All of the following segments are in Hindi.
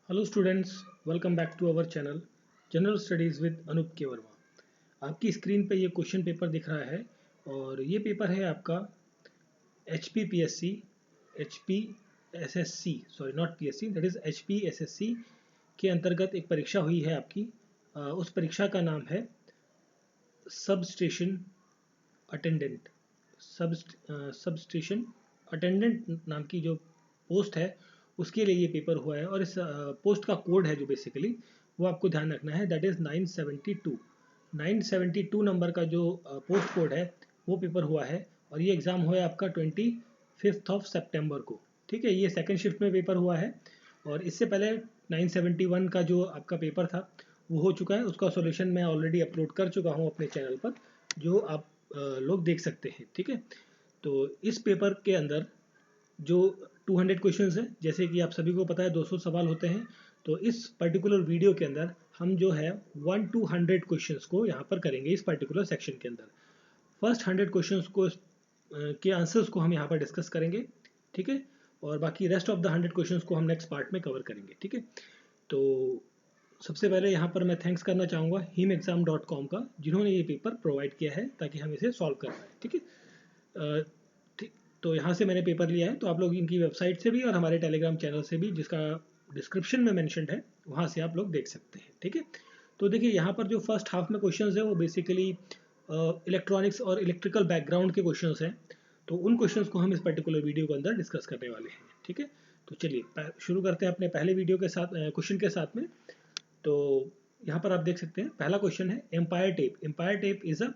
Hello students, welcome back to our channel general studies with Anoop K Verma. आपकी स्क्रीन पे ये क्वेश्चन पेपर दिख रहा है और ये पेपर है आपका H P P S C, H P S S C, sorry not P S C, that is H P S S C के अंतर्गत एक परीक्षा हुई है आपकी। उस परीक्षा का नाम है sub station attendant. Sub station attendant नाम की जो पोस्ट है उसके लिए ये पेपर हुआ है और इस पोस्ट का कोड है जो बेसिकली वो आपको ध्यान रखना है, दैट इज़ 972। 972 नंबर का जो पोस्ट कोड है वो पेपर हुआ है और ये एग्ज़ाम हुआ है आपका 25 को। ठीक है, ये सेकंड शिफ्ट में पेपर हुआ है और इससे पहले 971 का जो आपका पेपर था वो हो चुका है। उसका सॉल्यूशन मैं ऑलरेडी अपलोड कर चुका हूँ अपने चैनल पर, जो आप लोग देख सकते हैं। ठीक है, तो इस पेपर के अंदर जो 200 क्वेश्चंस हैं, जैसे कि आप सभी को पता है 200 सवाल होते हैं, तो इस पर्टिकुलर वीडियो के अंदर हम जो है 1 to 100 क्वेश्चंस को यहाँ पर करेंगे इस पर्टिकुलर सेक्शन के अंदर। फर्स्ट 100 क्वेश्चंस को के आंसर्स को हम यहाँ पर डिस्कस करेंगे। ठीक है, और बाकी रेस्ट ऑफ द 100 क्वेश्चंस को हम नेक्स्ट पार्ट में कवर करेंगे। ठीक है, तो सबसे पहले यहाँ पर मैं थैंक्स करना चाहूँगा himexam.com का, जिन्होंने ये पेपर प्रोवाइड किया है ताकि हम इसे सॉल्व कर पाए। ठीक है, ठीक, तो यहाँ से मैंने पेपर लिया है, तो आप लोग इनकी वेबसाइट से भी और हमारे टेलीग्राम चैनल से भी, जिसका डिस्क्रिप्शन में मेंशन्ड है, वहाँ से आप लोग देख सकते हैं। ठीक है, तो देखिए यहाँ पर जो फर्स्ट हाफ में क्वेश्चंस है वो बेसिकली इलेक्ट्रॉनिक्स और इलेक्ट्रिकल बैकग्राउंड के क्वेश्चंस हैं, तो उन क्वेश्चंस को हम इस पर्टिकुलर वीडियो के अंदर डिस्कस करने वाले हैं। ठीक है, तो चलिए शुरू करते हैं अपने पहले वीडियो के साथ, क्वेश्चन के साथ में। तो यहाँ पर आप देख सकते हैं पहला क्वेश्चन है empire tape. Empire tape is a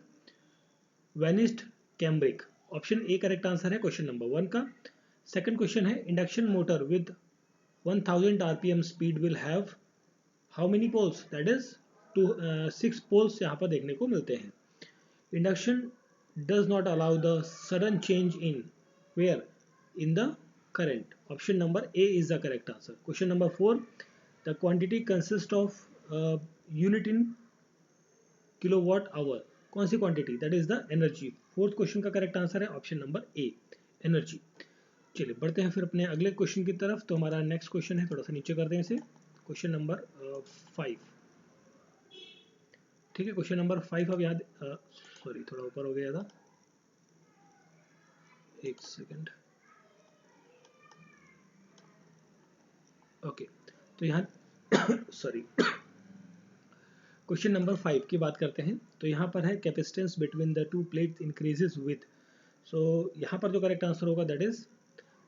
varnished cambric. Option A correct answer है क्वेश्चन नंबर 1 का। सेकंड क्वेश्चन है induction motor with 1000 RPM speed will have how many poles, that is 6 poles यहाँ पर देखने को मिलते हैं। Induction does not allow the sudden change in where in the current. Option number A is the correct answer. Question number 4, the quantity consists of unit in kilowatt hour. कौन सी quantity, that is the energy. Fourth question का करेक्ट आंसर है ऑप्शन नंबर ए, एनर्जी। चलिए बढ़ते हैं फिर अपने अगले क्वेश्चन की तरफ। तो हमारा नेक्स्ट क्वेश्चन है, थोड़ा सा नीचे कर दें इसे, क्वेश्चन नंबर 5। ठीक है, क्वेश्चन नंबर 5 अब याद, सॉरी थोड़ा ऊपर हो गया था, एक सेकेंड। ओके, तो यहाँ सॉरी क्वेश्चन नंबर 5 की बात करते हैं। तो यहाँ पर है capacitance between the two plate increases with. So यहाँ पर जो करेक्ट आंसर होगा that is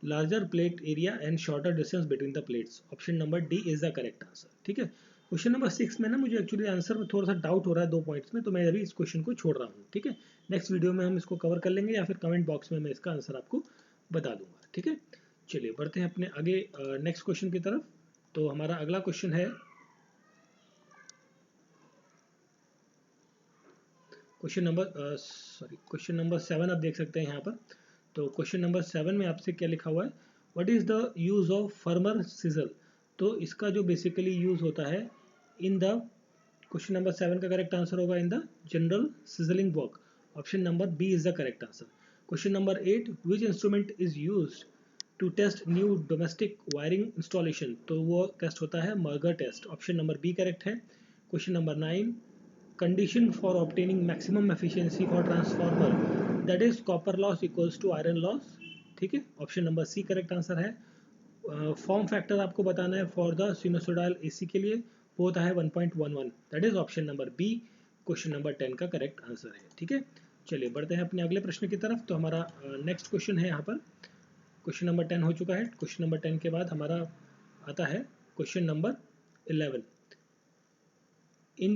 larger plate area and shorter distance between the plates. Option number D is the correct answer. ठीक है, क्वेश्चन नंबर 6 में ना मुझे एक्चुअली आंसर में थोड़ा सा डाउट हो रहा है 2 पॉइंट्स में, तो मैं अभी इस क्वेश्चन को छोड़ रहा हूँ। ठीक है, नेक्स्ट वीडियो में हम इसको कवर कर लेंगे या फिर कमेंट बॉक्स में मैं इसका आंसर आपको बता दूंगा। ठीक है, चलिए बढ़ते हैं अपने आगे नेक्स्ट क्वेश्चन की तरफ। तो हमारा अगला क्वेश्चन है क्वेश्चन नंबर 7 आप देख सकते हैं यहाँ पर। तो क्वेश्चन नंबर 7 में आपसे क्या लिखा हुआ है, what is the use of former sizzle. तो इसका जो बेसिकली यूज़ होता है इन द, क्वेश्चन नंबर 7 का करेक्ट आंसर होगा in the general sizzling work. Option number B is the correct answer. Question number 8, which instrument is use to test new domestic wiring installation. तो वो टेस्ट होता है megger test. Option number B correct है। Question number 9, condition for obtaining maximum efficiency for transformer, that is copper loss equals to iron loss। ठीक है, option number C correct answer है। फॉर्म फैक्टर आपको बताना है फॉर द सिनोसोडाल एसी के लिए, वो होता है 1.11, that is option number B, question number 10 का करेक्ट आंसर है। ठीक है, चलिए बढ़ते हैं अपने अगले प्रश्न की तरफ। तो हमारा नेक्स्ट क्वेश्चन है यहाँ पर, क्वेश्चन नंबर 10 हो चुका है। क्वेश्चन नंबर 10 के बाद हमारा आता है question number 11। In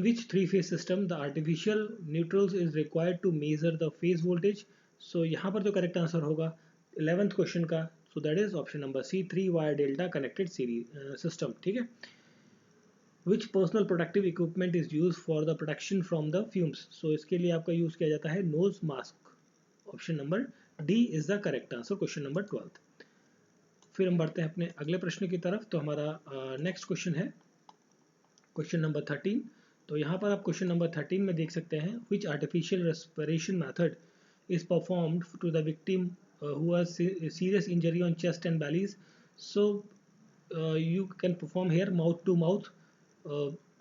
which three-phase system the artificial neutrals is required to measure the phase voltage? So यहाँ पर जो करेक्ट आंसर होगा 11th क्वेश्चन का, so that is option number C, 3 wire delta connected series system. ठीक है, which personal protective equipment is used for the protection from the fumes? So इसके लिए आपका यूज किया जाता है nose mask. Option number D is the correct answer, question number 12। फिर हम बढ़ते हैं अपने अगले प्रश्न की तरफ। तो हमारा नेक्स्ट क्वेश्चन है क्वेश्चन नंबर 13। तो यहाँ पर आप क्वेश्चन नंबर 13 में देख सकते हैं, which artificial respiration method is performed to the victim who has serious injury on chest and bellies. So you can perform here mouth to mouth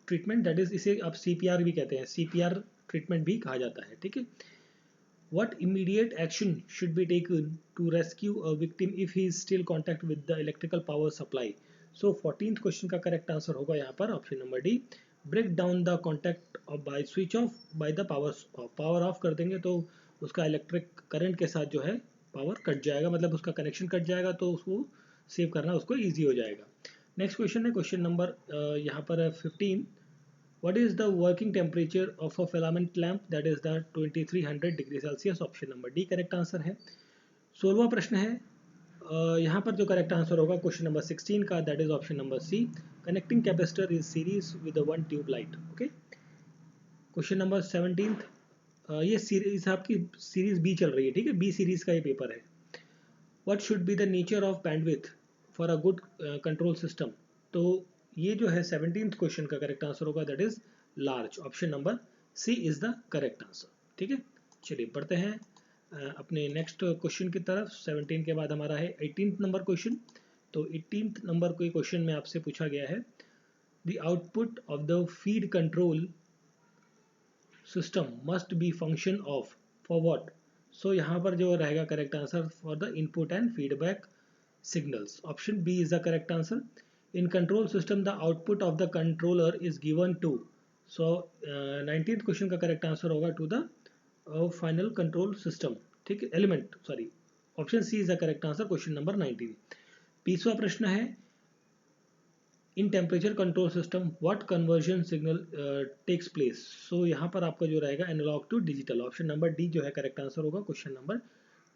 treatment, that is इसे आप CPR भी कहते हैं, CPR ट्रीटमेंट भी कहा जाता है, ठीक है। What immediate action should be taken to rescue a victim if he is still contact with the electrical power supply? So 14th question का करेक्ट आंसर होगा यहाँ पर option number D, break down the contact by switch off by the power off कर देंगे तो उसका इलेक्ट्रिक करंट के साथ जो है पावर कट जाएगा, मतलब उसका कनेक्शन कट जाएगा, तो उसको सेव करना उसको ईजी हो जाएगा। नेक्स्ट क्वेश्चन है क्वेश्चन नंबर यहाँ पर है 15, what is the working temperature of a filament lamp, that is the 2300 degree Celsius, option number D correct answer है। 16वां प्रश्न है यहाँ पर जो करेक्ट आंसर होगा क्वेश्चन नंबर 16 का, that is option number C, connecting capacitor is series with one tube light, okay. Question number 17, ये सीरीज आपकी सीरीज बी चल रही है, ठीक है, बी सीरीज का ये पेपर है। What should be the nature of bandwidth for a good control system, तो ये जो है 17th क्वेश्चन का करेक्ट आंसर होगा, that is large, option number C is the correct answer, ठीक है। चलिए बढ़ते हैं अपने नेक्स्ट क्वेश्चन की तरफ। 17 के बाद हमारा है 18th नंबर क्वेश्चन। तो 18th नंबर कोई क्वेश्चन में आपसे पूछा गया है, the output of the feed control system must be function of for what, so यहाँ पर जो रहेगा correct answer for the input and feedback signals, option B is the correct answer. In control system, the output of the controller is given to. So 19th question का करेक्ट आंसर होगा to the final control system, ठीक है, element, sorry, option C is the correct answer, question number 19। 20वां प्रश्न है, in temperature control system what conversion signal takes place, so यहाँ पर आपका जो रहेगा analog to digital, option number D जो है करेक्ट आंसर होगा क्वेश्चन नंबर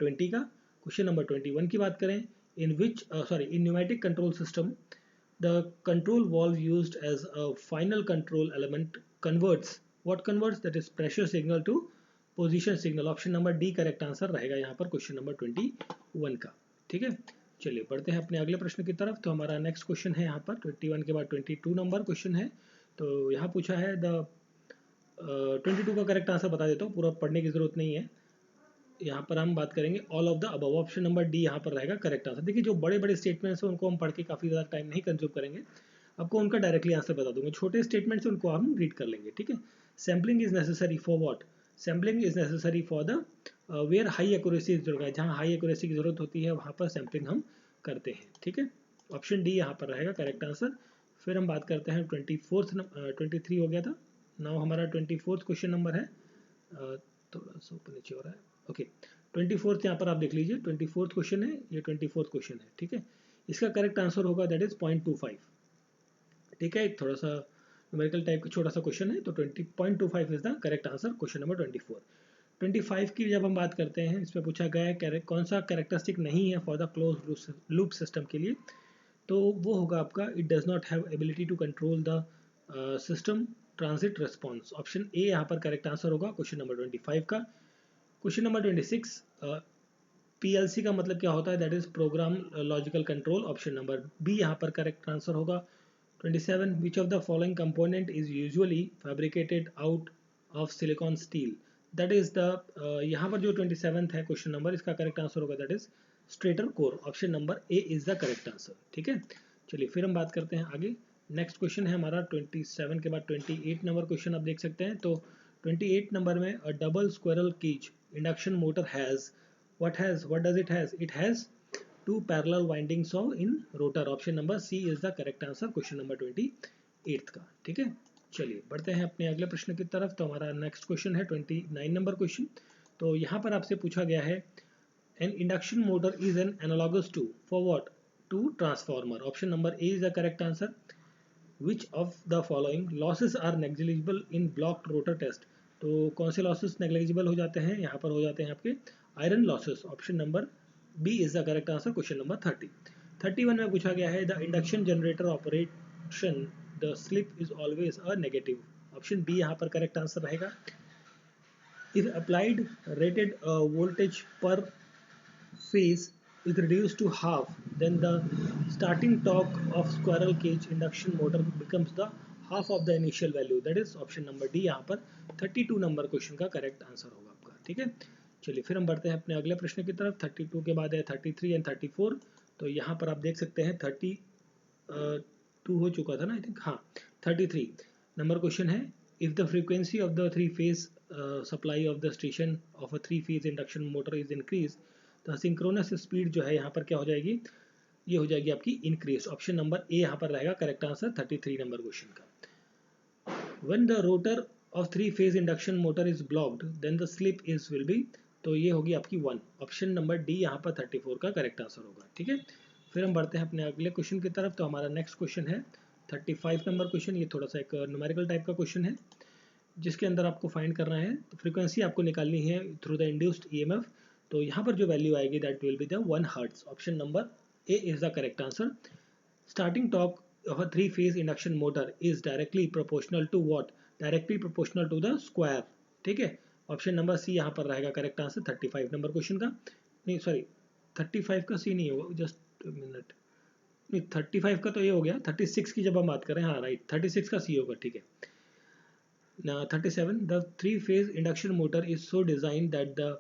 20 का। क्वेश्चन नंबर 21 की बात करें, in which in pneumatic control system the control valve used as a final control element converts, what converts, that is pressure signal to position signal, option number D correct answer रहेगा यहाँ पर क्वेश्चन नंबर 21 का, ठीक है। चलिए बढ़ते हैं अपने अगले प्रश्न की तरफ। तो हमारा नेक्स्ट क्वेश्चन है यहाँ पर 21 के बाद 22 नंबर क्वेश्चन है। तो यहाँ पूछा है 22 का करेक्ट आंसर बता देता हूँ, पूरा पढ़ने की जरूरत नहीं है। यहाँ पर हम बात करेंगे all of the above, option number D यहाँ पर रहेगा करेक्ट आंसर। देखिए जो बड़े बड़े स्टेटमेंट्स हैं उनको हम पढ़ के काफ़ी ज़्यादा टाइम नहीं कंज्यूम करेंगे, आपको उनका डायरेक्टली आंसर बता दूंगा। छोटे स्टेटमेंट्स उनको हम रीड कर लेंगे, ठीक है। Sampling is necessary for what, sampling is necessary for the where high accuracy is जरूरत है, जहाँ हाई एक्यूरेसी की जरूरत होती है वहाँ पर सैम्पलिंग हम करते हैं, ठीक है। ऑप्शन डी यहाँ पर रहेगा करेक्ट आंसर। फिर हम बात करते हैं 23 हो गया था, नाउ हमारा 24th क्वेश्चन नंबर है, थोड़ा सा ऊपर नीचे हो रहा है, ओके। 24th यहाँ पर आप देख लीजिए, 24th क्वेश्चन है, ये 24th क्वेश्चन है, ठीक है। इसका करेक्ट आंसर होगा दैट इज 0.25, ठीक है। एक थोड़ा सा न्यूमेरिकल टाइप का छोटा सा क्वेश्चन है, तो 0.25 is the correct answer, question number 24। 25 की जब हम बात करते हैं, इसमें पूछा गया है कौन सा कैरेक्टरिस्टिक नहीं है for the close loop system के लिए, तो वो होगा आपका it does not have ability to control the system transit response, option A यहाँ पर करेक्ट आंसर होगा क्वेश्चन नंबर 25 का। क्वेश्चन नंबर 26, PLC का मतलब क्या होता है, that is program logical control, option number B यहाँ पर करेक्ट आंसर होगा। 27, which of the following component is usually fabricated out of silicon steel, that is the यहाँ पर जो 27th है क्वेश्चन नंबर, इसका करेक्ट आंसर होगा that is stator core, option number A is the correct answer, ठीक है। चलिए फिर हम बात करते हैं आगे। नेक्स्ट क्वेश्चन है हमारा 27 के बाद 28 नंबर क्वेश्चन आप देख सकते हैं। तो 28 नंबर में a double squirrel cage induction motor has what does it has two parallel windings of in rotor, option number C is the correct answer, question number 28 का, ठीक है। चलिए बढ़ते हैं अपने अगले प्रश्न की तरफ। तो हमारा नेक्स्ट क्वेश्चन है 29 नंबर क्वेश्चन। तो यहाँ पर आपसे पूछा गया है, an induction motor is an analogous to for what, to transformer, option number A is the correct answer. Which of the following losses are negligible in blocked rotor test, तो कौन से लॉसेस नेग्लिजिबल हो जाते हैं, यहाँ पर हो जाते हैं आपके iron losses, option number B is the correct answer, question number 30। 31 में पूछा गया है, the induction generator operation the slip is always a negative, option B यहाँ पर करेक्ट आंसर रहेगा। If applied rated voltage per phase is reduced to half, then the starting torque of squirrel cage induction motor becomes the half of the initial value, that is option number D यहाँ पर 32 नंबर क्वेश्चन का करेक्ट आंसर होगा आपका, ठीक है। चलिए फिर हम बढ़ते हैं अपने अगले प्रश्न की तरफ। 32 के बाद है 33 एंड 34। तो यहाँ पर आप देख सकते हैं 2 हो चुका था ना आई थिंक, हाँ 33 नंबर क्वेश्चन है, if the frequency of the 3 phase supply of the station of a 3 phase induction motor is increase, तो सिंक्रोनस स्पीड जो है यहाँ पर क्या हो जाएगी, ये हो जाएगी आपकी इंक्रीज। ऑप्शन नंबर ए यहाँ पर रहेगा करेक्ट आंसर 33 नंबर क्वेश्चन का। When the rotor of 3 phase induction motor is blocked, then the slip is will be, तो ये होगी आपकी 1। ऑप्शन नंबर डी यहाँ पर 34 का करेक्ट आंसर होगा। ठीक है, फिर हम बढ़ते हैं अपने अगले क्वेश्चन की तरफ। तो हमारा नेक्स्ट क्वेश्चन है 35 नंबर क्वेश्चन। ये थोड़ा सा एक न्यूमेरिकल टाइप का क्वेश्चन है, जिसके अंदर आपको फाइंड करना है, तो फ्रीक्वेंसी आपको निकालनी है थ्रू द इंड्यूस्ड ईएमएफ। तो यहाँ पर जो वैल्यू आएगी that will be the 1 hertz. Option number A is the correct answer. Starting torque of a 3-phase induction motor is directly proportional to what? Directly proportional to the square। ठीक है, ऑप्शन नंबर सी यहाँ पर रहेगा करेक्ट आंसर 35 नंबर क्वेश्चन का। नहीं सॉरी, 35 का सी नहीं होगा, जस्ट मिनट, नहीं 35 का तो ये हो गया, 36 की जब हम बात करें, हाँ राइट 36 का सी होगा। ठीक है, 37 the 3-phase induction motor is so designed that the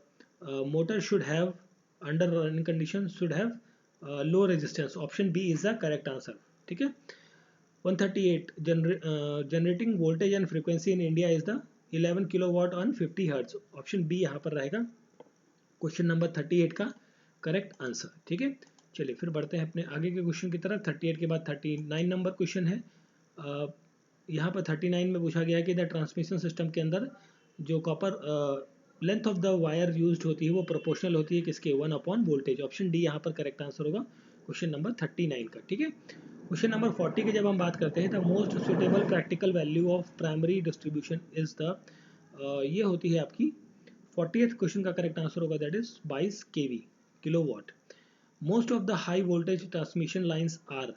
motor should have under running conditions should have low resistance। Option B is the correct answer. ठीक है, 138 generating voltage and frequency in India is the 11 kilowatt on 50 hertz। Option B यहाँ पर रहेगा क्वेश्चन नंबर 38 का करेक्ट आंसर। ठीक है, चलिए फिर बढ़ते हैं अपने आगे के क्वेश्चन की तरफ। 38 के बाद 39 नंबर क्वेश्चन है। यहाँ पर 39 में पूछा गया है कि द ट्रांसमिशन सिस्टम के अंदर जो copper length of the wire used होती है वो प्रोपोर्शनल होती है किसके, 1 अपॉन वोल्टेज। ऑप्शन डी यहाँ पर करेक्ट आंसर होगा क्वेश्चन नंबर 39 का। ठीक है, क्वेश्चन नंबर 40 की जब हम बात करते हैं, the most suitable practical value of primary distribution is the, ये होती है आपकी 40th क्वेश्चन का करेक्ट आंसर होगा that is 22 kV kilowatt. Most of the high voltage transmission lines are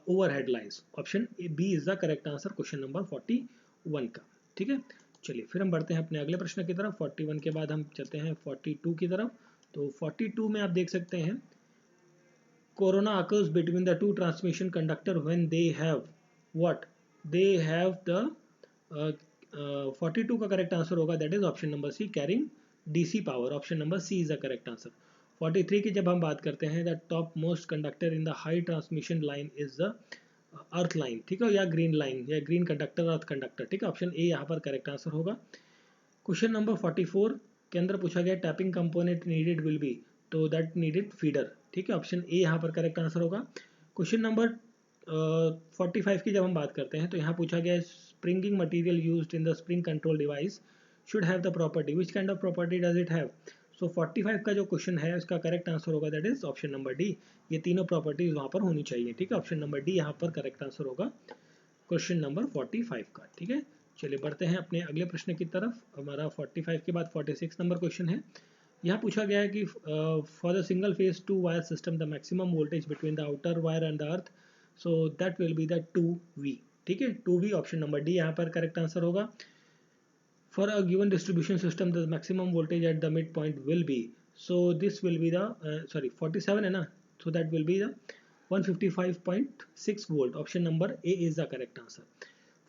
overhead lines. Option B is the correct answer question number 41 का। ठीक है, चलिए फिर हम बढ़ते हैं अपने अगले प्रश्न की तरफ। 41 के बाद हम चलते हैं 42 की तरफ। तो 42 में आप देख सकते हैं, corona occurs between the two transmission conductor when they have what, they have the 42 का करेक्ट आंसर होगा that is option number C carrying DC power. Option number C is the correct answer. 43 की जब हम बात करते हैं, the top most conductor in the high transmission line is the earth line. ठीक है, या ग्रीन लाइन या ग्रीन कंडक्टर अर्थ कंडक्टर। ठीक है, ऑप्शन ए यहाँ पर करेक्ट आंसर होगा। क्वेश्चन नंबर 44 के अंदर पूछा गया tapping component needed will be, तो दैट नीडेड फीडर। ठीक है, ऑप्शन ए यहाँ पर करेक्ट आंसर होगा। क्वेश्चन नंबर 45 की जब हम बात करते हैं, तो यहाँ पूछा गया springing material used in the spring control device should have the property, which kind of property does it have. So 45 का जो क्वेश्चन है उसका करेक्ट आंसर होगा that is option number D. ये तीनों प्रॉपर्टीज वहाँ पर होनी चाहिए। ठीक है, ऑप्शन नंबर डी यहाँ पर करेक्ट आंसर होगा क्वेश्चन नंबर 45 का। ठीक है, चलिए बढ़ते हैं अपने अगले प्रश्न की तरफ। हमारा 45 के बाद 46 नंबर क्वेश्चन है। यहाँ पूछा गया है कि for the single phase 2 wire system the maximum voltage between the outer wire and the earth, so that will be the 2V। ठीक है, 2V ऑप्शन नंबर डी यहाँ पर करेक्ट आंसर होगा। For a given distribution system the maximum voltage at the mid point will be, so this will be the sorry 47 है ना, so that will be the 155.6 volt. Option number A is the correct answer.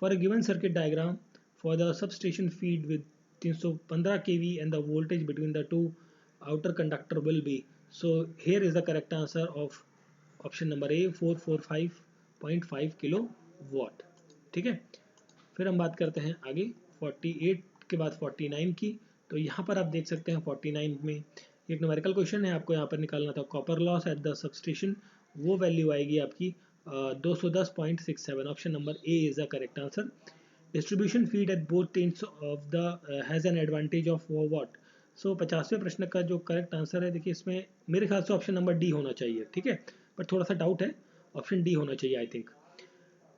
For a given circuit diagram for the substation feed with 315 kV and the voltage between the two outer conductor will be, so here is the correct answer of option number A 445.5 kilowatt। ठीक है, फिर हम बात करते हैं आगे 48 के बाद 49 की। तो यहाँ पर आप देख सकते हैं 49 में एक न्यूमेरिकल क्वेश्चन है, आपको यहाँ पर निकालना था copper loss at the substation. वो वैल्यू आएगी आपकी 210.67। Option number A is the correct answer. Distribution feed at both tens of the has an advantage of what. So 50वें प्रश्न का जो करेक्ट आंसर है, देखिए इसमें मेरे ख्याल से ऑप्शन नंबर डी होना चाहिए। ठीक है, पर थोड़ा सा डाउट है, ऑप्शन डी होना चाहिए I think.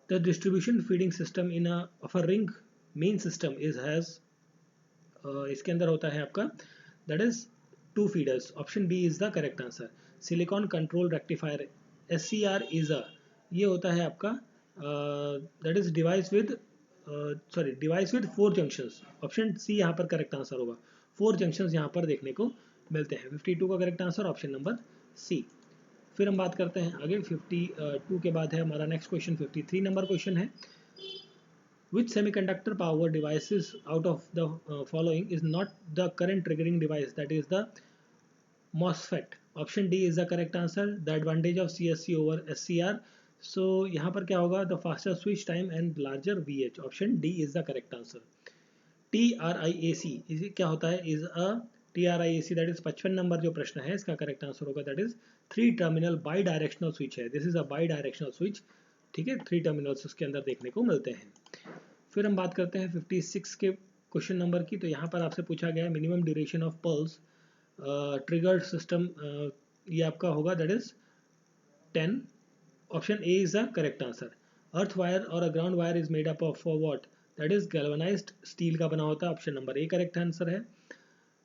The distribution feeding system in of a ring main system is has, इसके अंदर होता है आपका that is 2 feeders. Option B is the correct answer. Silicon control rectifier SCR is a, ये होता है आपका that is device with device with 4 junctions. Option C यहाँ पर करेक्ट आंसर होगा। 4 जंक्शंस यहाँ पर देखने को मिलते हैं। 52 का correct answer option number C. फिर हम बात करते हैं आगे 52 के बाद है हमारा नेक्स्ट क्वेश्चन 53 नंबर क्वेश्चन है। Which semiconductor power devices out of the following is not the current triggering device, that is the MOSFET? Option D is the correct answer. The advantage of CSC over SCR. So यहाँ पर क्या होगा, the faster switch time and larger VH, option D is the correct answer. TRIAC इसे क्या होता है, is a TRIAC that is 55 number जो प्रश्न है इसका करेक्ट आंसर होगा, that is 3 terminal bidirectional switch है, this is a bidirectional switch, ठीक है, 3 टर्मिनल्स उसके अंदर देखने को मिलते हैं। फिर हम बात करते हैं 56 के क्वेश्चन नंबर की। तो यहाँ पर आपसे पूछा गया है minimum duration of pulse triggered system, ये आपका होगा that is 10, option A is the correct answer. Earth wire और a ground wire is made up of for what, that is galvanised steel का बना होता है, option number A correct answer है।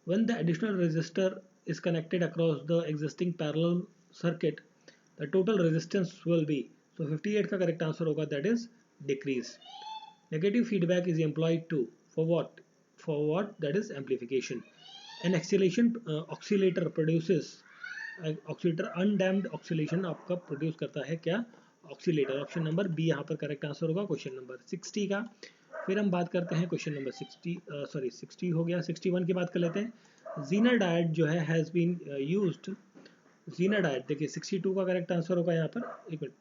When the additional resistor is connected across the existing parallel circuit the total resistance will be, so 58 का करेक्ट आंसर होगा, that is decrease. Negative feedback is employed to for what? For what? That is amplification. An oscillator produces oscillator undamped oscillation आपका प्रोड्यूस करता है क्या, ऑक्सीलेटर, ऑप्शन नंबर बी यहाँ पर करेक्ट आंसर होगा क्वेश्चन नंबर 60 का। फिर हम बात करते हैं क्वेश्चन नंबर 60 हो गया, 61 की बात कर लेते हैं। जीनर डाइट जो है has been used, zener diode देखिए 62 का करेक्ट आंसर होगा यहाँ पर, एक मिनट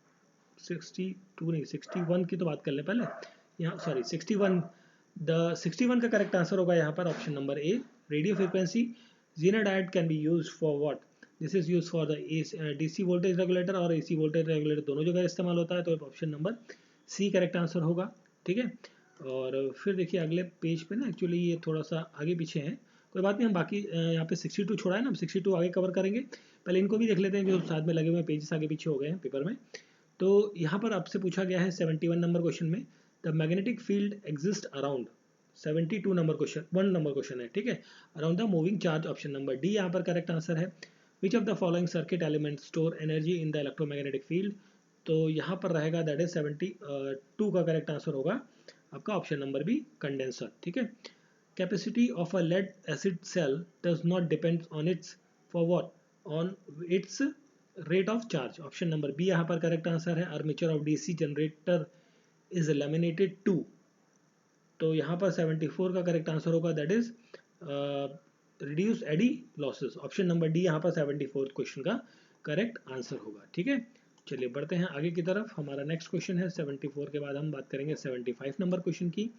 62 नहीं 61 की तो बात कर ले पहले, यहाँ सॉरी 61, द 61 का करेक्ट आंसर होगा यहाँ पर option number A, radio frequency. Zener diode can be use for what, this is use for the DC voltage regulator और AC वोल्टेज रेगुलेटर दोनों जगह इस्तेमाल होता है, तो option number C correct answer होगा, ठीक है। और फिर देखिए अगले पेज पे ना एक्चुअली ये थोड़ा सा आगे पीछे है, कोई बात नहीं, हम बाकी यहाँ पे 62 छोड़ा है ना, हम 62 आगे कवर करेंगे, पहले इनको भी देख लेते हैं जो साथ में लगे हुए पेजेस आगे पीछे हो गए हैं पेपर में। तो यहाँ पर आपसे पूछा गया है 71 नंबर क्वेश्चन में, the magnetic field exist around, 72 number question 1 number क्वेश्चन है, ठीक है, around the moving charge, option number D यहाँ पर करेक्ट आंसर है। विच of the following circuit element store energy in the electromagnetic field, तो यहाँ पर रहेगा दैट इज 72 का करेक्ट आंसर होगा आपका ऑप्शन नंबर बी, कंडेंसर, ठीक है। Capacity of a lead acid cell does not depend on its for what, on its rate of charge, option number B यहाँ पर करेक्ट आंसर है। Armature of DC generator is laminated to, तो यहाँ पर 74 का करेक्ट आंसर होगा, that is reduce eddy losses, option number D यहाँ पर 74 क्वेश्चन का करेक्ट आंसर होगा, ठीक है। चलिए बढ़ते हैं आगे की तरफ, हमारा नेक्स्ट क्वेश्चन है 74 के बाद हम बात करेंगे 75 नंबर क्वेश्चन की।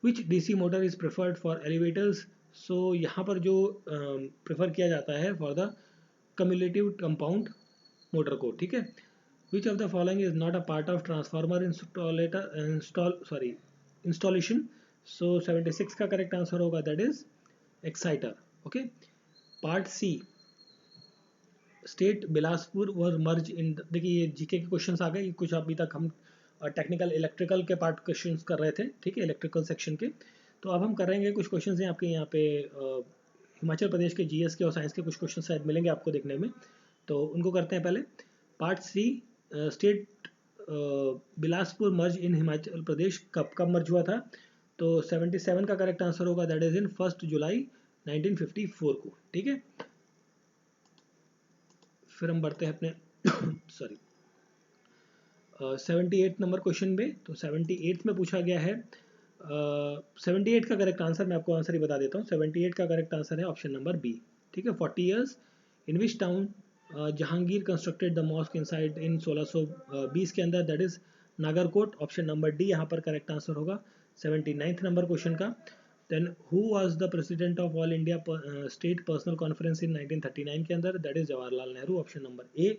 Which DC motor is preferred for elevators, so यहाँ पर जो प्रेफर किया जाता है for the cumulative compound motor को, ठीक है। Which of the following is not a part of transformer installation, so 76 का करेक्ट आंसर होगा, that is exciter, okay. Part C, state Bilaspur was merge in, देखिए ये जीके के क्वेश्चंस आ गए, कुछ अभी तक हम टेक्निकल इलेक्ट्रिकल के पार्ट क्वेश्चंस कर रहे थे, ठीक है, इलेक्ट्रिकल सेक्शन के। तो अब हम करेंगे कुछ क्वेश्चंस हैं आपके यहाँ पे हिमाचल प्रदेश के GS के और साइंस के कुछ क्वेश्चन शायद मिलेंगे आपको देखने में, तो उनको करते हैं पहले। पार्ट सी, स्टेट बिलासपुर मर्ज इन हिमाचल प्रदेश कब मर्ज हुआ था, तो 77 का करेक्ट आंसर होगा, दैट इज इन 1 जुलाई 1954 को, ठीक है। फिर हम बढ़ते हैं अपने सॉरी 78 नंबर क्वेश्चन में। तो 78 में पूछा गया है 78 का करेक्ट आंसर, मैं आपको आंसर ही बता देता हूँ, 78 का करेक्ट आंसर है ऑप्शन नंबर बी, ठीक है। 40 years in which town Jahangir constructed the mosque inside in 1620 के अंदर, that is Nagarkot, option number D यहाँ पर करेक्ट आंसर होगा 79 नंबर क्वेश्चन का। Then who was the president of all India state personal conference in 1939 के अंदर, that is Jawaharlal Nehru, option number A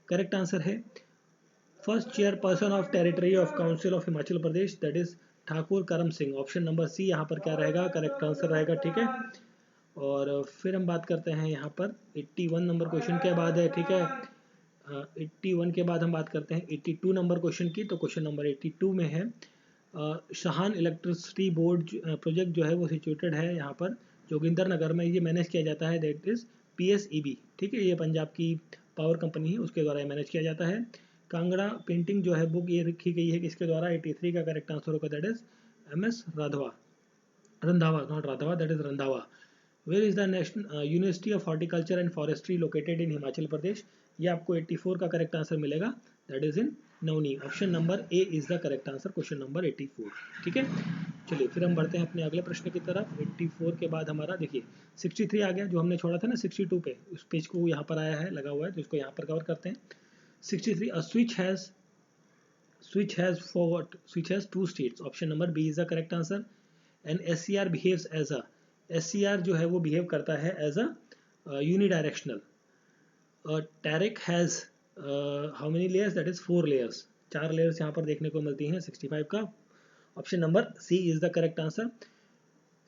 correct answer है। First chairperson of territory of council of Himachal Pradesh, that is Thakur करम सिंह, ऑप्शन नंबर सी यहाँ पर क्या रहेगा, करेक्ट आंसर रहेगा, ठीक है। और फिर हम बात करते हैं यहाँ पर 81 नंबर क्वेश्चन के बाद है, ठीक है। 81 के बाद हम बात करते हैं 82 नंबर क्वेश्चन की। तो क्वेश्चन नंबर 82 में है शाहान इलेक्ट्रिसिटी बोर्ड प्रोजेक्ट जो है वो सिचुएटेड है यहाँ पर जोगिंदर नगर में, ये मैनेज किया जाता है, दैट इज PSEB, ठीक है, ये पंजाब की पावर कंपनी है उसके द्वारा मैनेज किया जाता है। कांगड़ा पेंटिंग जो है बुक ये रखी गई है किसके द्वारा, 83 का करेक्ट आंसर होगा, that is MS Randhawa, not Radhawa, that is Randhawa. Where is the national university of horticulture and forestry located in Himachal Pradesh, ये आपको 84 का करेक्ट आंसर मिलेगा, that is in Nauni, option number A is the correct answer, question number 84, ठीक है। चलिए फिर हम बढ़ते हैं अपने अगले प्रश्न की तरफ। 84 के बाद हमारा देखिए 63 आ गया, जो हमने छोड़ा था ना 62 पे, उस पेज को यहाँ पर आया है लगा हुआ है, तो इसको यहाँ पर कवर करते हैं। 63, a switch has Switch has for what? Switch has two states. Option number B is the correct answer. And SCR behaves as a, SCR जो है वो behave करता है as a unidirectional. Tariq has how many layers? That is 4 layers. 4 layers यहाँ पर देखने को मिलती हैं 65 का. Option number C is the correct answer.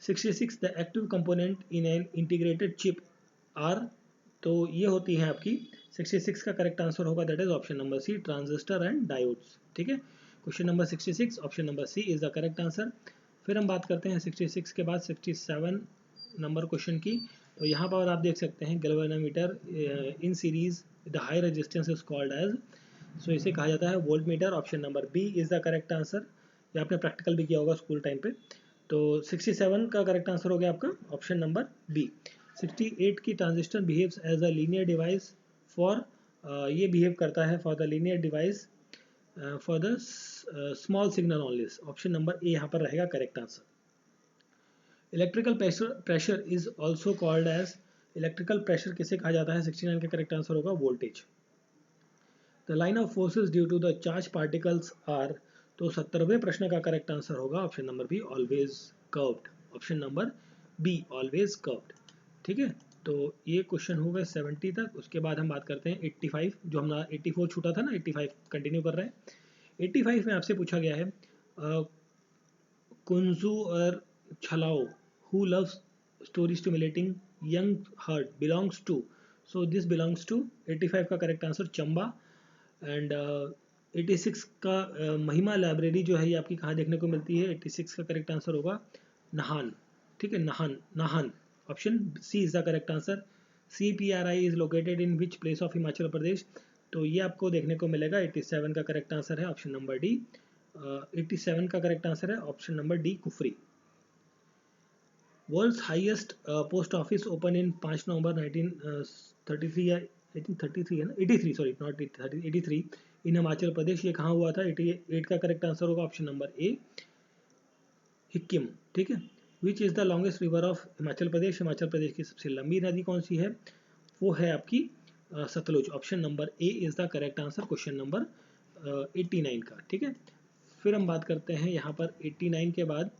66 the active component in an integrated chip are, तो ये होती हैं आपकी 66 का करेक्ट आंसर होगा that is option number C, transistor and diodes. ठीक है, question number 66 option number C is the correct answer. फिर हम बात करते हैं 66 के बाद 67 नंबर क्वेश्चन की. तो यहाँ पर आप देख सकते हैं galvanometer in series the high resistance is called as, so इसे कहा जाता है voltmeter. Option number B is the correct answer. ये आपने प्रैक्टिकल भी किया होगा स्कूल टाइम पे. तो 67 का करेक्ट आंसर हो गया आपका ऑप्शन नंबर बी. 68 की transistor behaves as a linear device for, ये बिहेव करता है for the linear device for the small signal only. Option number A यहाँ पर रहेगा correct answer. Electrical pressure is also called as, electrical pressure किसे कहा जाता है? 69 का करेक्ट आंसर होगा voltage. The line of forces due to the charge particles are, तो 70वें प्रश्न का करेक्ट आंसर होगा option number B, always curved. Option number B, always curved. ठीक है, तो ये क्वेश्चन हो गए 70 तक. उसके बाद हम बात करते हैं 85, जो हमारा 84 छूटा था ना, 85 कंटिन्यू कर रहे हैं. 85 में आपसे पूछा गया है कुंजू और Chhalao who loves story stimulating young heart belongs to, so this belongs to 85 का करेक्ट आंसर चंबा. एंड 86 का महिमा लाइब्रेरी जो है ये आपकी कहाँ देखने को मिलती है? 86 का करेक्ट आंसर होगा नाहन. ठीक है, Nahan. Option C is the correct answer. CPRI is located in which place of Himachal Pradesh, तो ये आपको देखने को मिलेगा 87 का करेक्ट आंसर है ऑप्शन नंबर डी. 87 का करेक्ट आंसर है option number D, Kufri. World's highest post office open in 5 November 1933, I think 33 है ना, 83, sorry not 83, in Himachal Pradesh. ये कहाँ हुआ था? 88 का करेक्ट आंसर होगा ऑप्शन नंबर ए, हिक्किम. ठीक है, which is the longest river of Himachal Pradesh, Himachal Pradesh की सबसे लंबी नदी कौन सी है? वो है आपकी Sutlej. Option number A is the correct answer question number 89 का. ठीक है, फिर हम बात करते हैं यहाँ पर 89 के बाद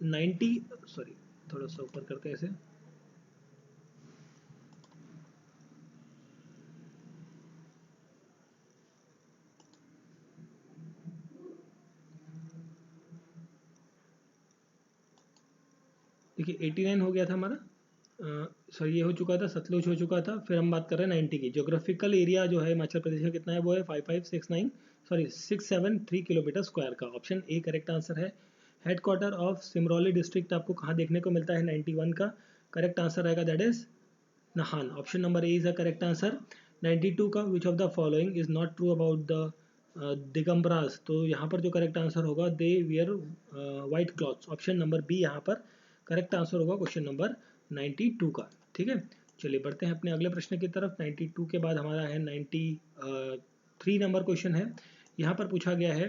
90, सॉरी थोड़ा सा ऊपर करते हैं इसे. देखिए 89 हो गया था हमारा, सॉरी ये हो चुका था, सतलुज हो चुका था. फिर हम बात कर रहे हैं 90 की. जोग्राफिकल एरिया जो है हिमाचल प्रदेश का कितना है? वो है 673 किलोमीटर स्क्वायर का. ऑप्शन ए करेक्ट आंसर है. हेडक्वार्टर ऑफ सिमरौली डिस्ट्रिक्ट आपको कहाँ देखने को मिलता है? 91 का करेक्ट आंसर रहेगा that is Nahan. Option number A is the correct answer. 92 का which of the following is not true about the Digambaras, तो यहाँ पर जो करेक्ट आंसर होगा they wear white clothes. Option number B यहाँ पर करेक्ट आंसर होगा क्वेश्चन नंबर 92 का. ठीक है, चलिए बढ़ते हैं अपने अगले प्रश्न की तरफ. 92 के बाद हमारा है 93 नंबर क्वेश्चन है. यहाँ पर पूछा गया है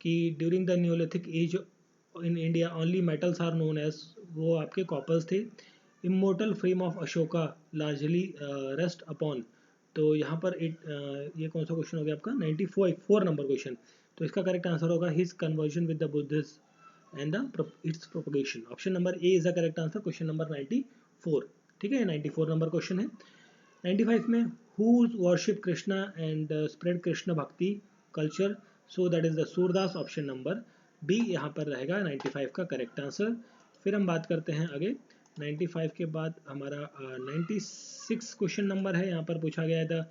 कि during the neolithic age in India only metals are known as, वो आपके कॉपर्स थे. Immortal frame of Ashoka largely rest upon, तो यहाँ पर ये कौन सा क्वेश्चन हो गया आपका? 94 नंबर क्वेश्चन. तो इसका करेक्ट आंसर होगा his conversion with the Buddhism and its propagation. Option number A is the correct answer question number 94. ठीक है, 94 नंबर क्वेश्चन है. 95 में who worship Krishna and spread Krishna bhakti culture, so that is the Surdas. Option number B यहाँ पर रहेगा 95 का करेक्ट आंसर. फिर हम बात करते हैं आगे 95 के बाद हमारा 96 क्वेश्चन नंबर है. यहाँ पर पूछा गया है the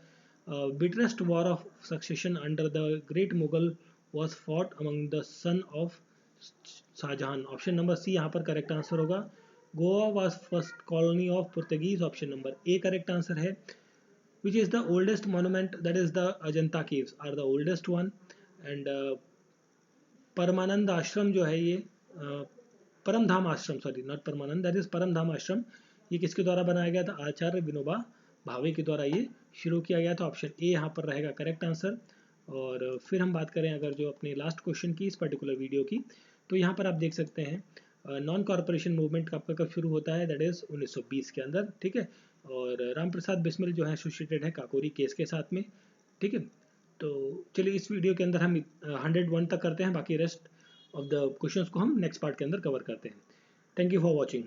bitterest war of succession under the great Mughal was fought among the son of Shahjahan. Option number C यहाँ पर करेक्ट आंसर होगा. Goa was first colony of Portuguese. Option number A correct answer है. Which is the oldest monument? That is the Ajanta caves are the oldest one. And Parmanand ashram जो है ये Paramdham ashram, sorry not Parmanand, that is Paramdham ashram, ये किसके द्वारा बनाया गया था? आचार्य विनोबा भावे के द्वारा ये शुरू किया गया था. ऑप्शन ए यहाँ पर रहेगा करेक्ट आंसर. और फिर हम बात करें अगर जो अपने लास्ट क्वेश्चन की इस पर्टिकुलर वीडियो की, तो यहाँ पर आप देख सकते हैं नॉन कॉर्पोरेशन मूवमेंट आपका कब शुरू होता है? दैट इज 1920 के अंदर. ठीक है, और राम प्रसाद बिस्मिल जो है एसोसिएटेड है काकोरी केस के साथ में. ठीक है, तो चलिए इस वीडियो के अंदर हम 101 तक करते हैं, बाकी रेस्ट ऑफ द क्वेश्चंस को हम नेक्स्ट पार्ट के अंदर कवर करते हैं। Thank you for watching.